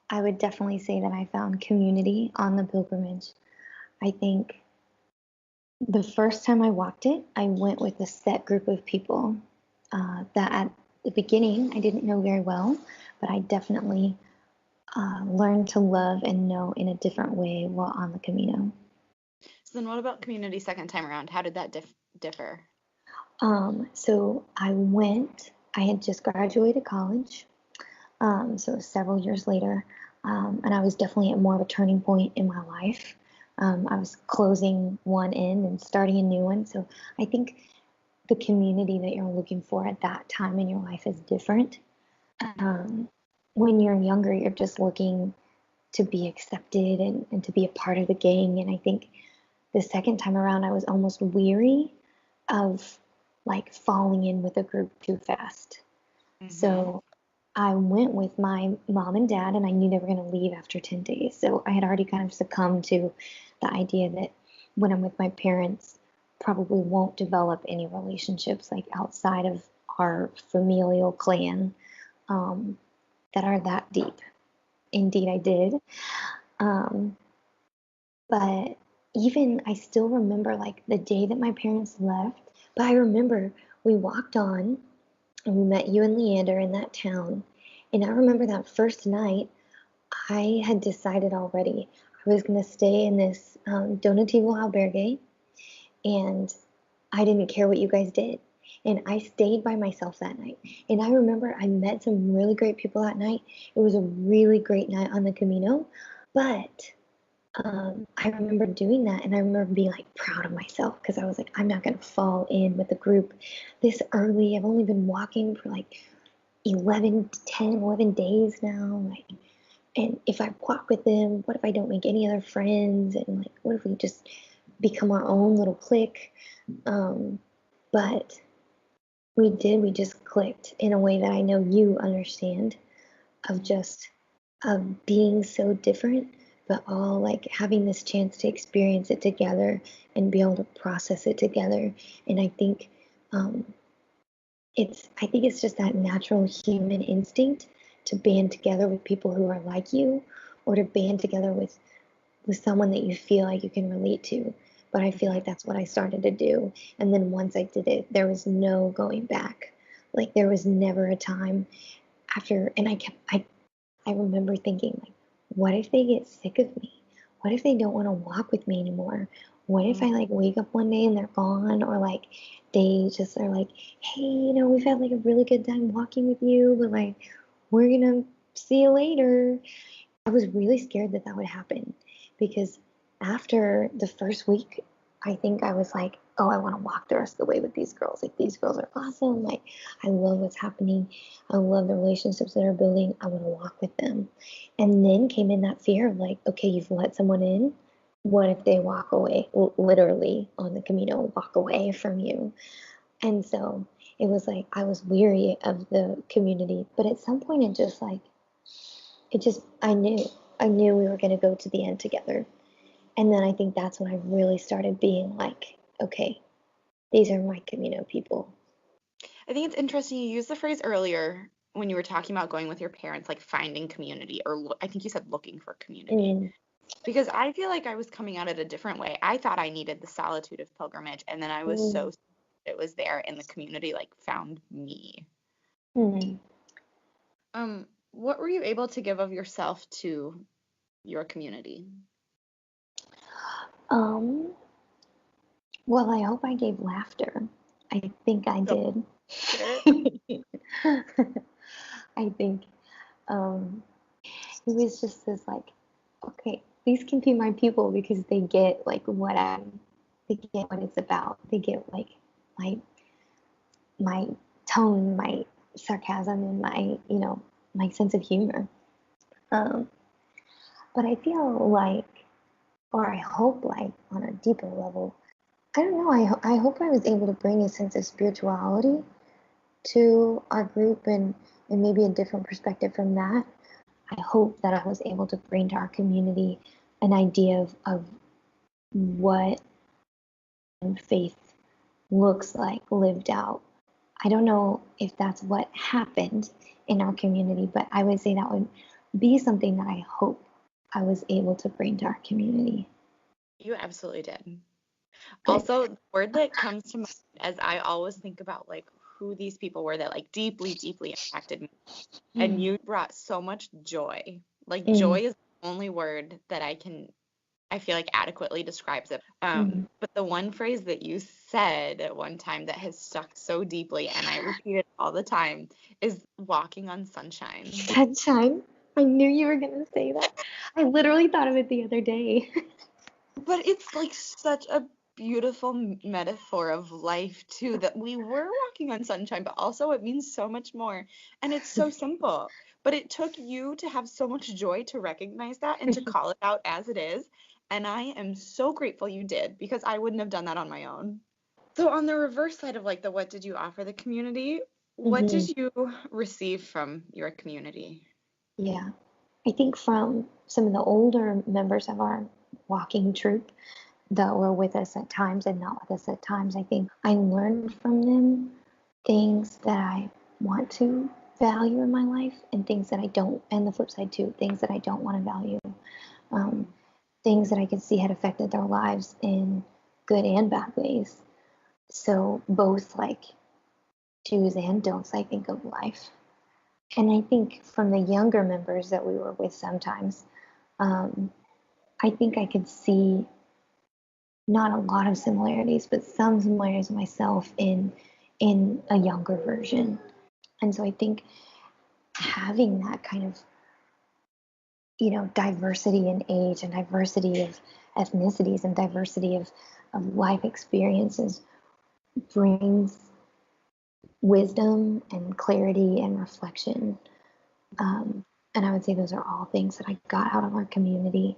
I would definitely say that I found community on the pilgrimage. I think the first time I walked it, I went with a set group of people that at the beginning I didn't know very well, but I definitely learned to love and know in a different way while on the Camino. So then what about community second time around? How did that differ? So I had just graduated college, so it was several years later, and I was definitely at more of a turning point in my life. I was closing one end and starting a new one. So I think the community that you're looking for at that time in your life is different. Um, when you're younger, you're just looking to be accepted and to be a part of the gang. And I think the second time around, I was almost weary of like falling in with a group too fast. Mm-hmm. So I went with my mom and dad, and I knew they were going to leave after 10 days. So I had already kind of succumbed to the idea that when I'm with my parents, probably won't develop any relationships like outside of our familial clan um, that are that deep. Indeed, I did. Um, but even I still remember like the day that my parents left, but I remember we walked on and we met you and Leander in that town. And I remember that first night, I had decided already I was going to stay in this Donativo albergue, and I didn't care what you guys did. And I stayed by myself that night. And I remember I met some really great people that night. It was a really great night on the Camino. But I remember doing that, and I remember being like proud of myself because I was like, I'm not going to fall in with the group this early. I've only been walking for like 11 days now. Like, and if I walk with them, what if I don't make any other friends? And like, what if we just become our own little clique? Um, but we did, we just clicked in a way that I know you understand of just of being so different, but all like having this chance to experience it together and be able to process it together. And um, I think it's just that natural human instinct to band together with people who are like you, or to band together with someone that you feel like you can relate to. But I feel like that's what I started to do. And then once I did it, there was no going back. Like there was never a time after, and I remember thinking like, what if they get sick of me? What if they don't want to walk with me anymore? What if I Mm. like wake up one day and they're gone, or like they just are like, hey, we've had like a really good time walking with you, but like we're gonna see you later. I was really scared that that would happen because after the first week, I think I was like, oh, I want to walk the rest of the way with these girls. Like, these girls are awesome. Like, I love what's happening. I love the relationships that are building. I want to walk with them. And then came in that fear of like, okay, you've let someone in. What if they walk away, literally on the Camino, walk away from you? And so it was like, I was weary of the community. But at some point, I knew we were going to go to the end together. And then I think that's when I really started being like, okay, these are my Camino people. I think it's interesting you used the phrase earlier when you were talking about going with your parents, like finding community, or I think you said looking for community. Mm, Because I feel like I was coming at it a different way. I thought I needed the solitude of pilgrimage, and then I was mm, so it was there in the community, like found me. mm. What were you able to give of yourself to your community? Um, well, I hope I gave laughter. I think I Go did. for it. I think um, it was just this like, okay, these can be my people because they get like they get what it's about. They get like my my tone, my sarcasm, and my sense of humor. Um, but I feel like, or I hope like on a deeper level, I don't know, I hope I was able to bring a sense of spirituality to our group and maybe a different perspective from that. I hope that I was able to bring to our community an idea of what faith looks like lived out. I don't know if that's what happened in our community, but I would say be something that I hope I was able to bring to our community. You absolutely did. Good. Also, the word that comes to mind as I always think about like who these people were that like deeply, deeply impacted me. And Mm, you brought so much joy. Like mm, joy is the only word that I feel like adequately describes it. mm. But the one phrase that you said at one time that has stuck so deeply, and I repeat it all the time, is walking on sunshine. Sunshine. I knew you were going to say that. I literally thought of it the other day. But it's like such a beautiful metaphor of life too, that we were walking on sunshine, but also it means so much more. And it's so simple. But it took you to have so much joy to recognize that and to call it out as it is. And I am so grateful you did because I wouldn't have done that on my own. So on the reverse side of like the what did you offer the community, what Hmm. did you receive from your community? Yeah. I think from some of the older members of our walking troop that were with us at times and not with us at times, I think I learned from them things that I want to value in my life and things that I don't, and the flip side too, things that I don't want to value, um, things that I could see had affected their lives in good and bad ways. So, both like do's and don'ts, I think, of life. And I think from the younger members that we were with sometimes, um, I think I could see not a lot of similarities, but some similarities myself in a younger version. And so I think having that kind of, diversity in age and diversity of ethnicities and diversity of life experiences brings wisdom and clarity and reflection. Um, and I would say those are all things that I got out of our community.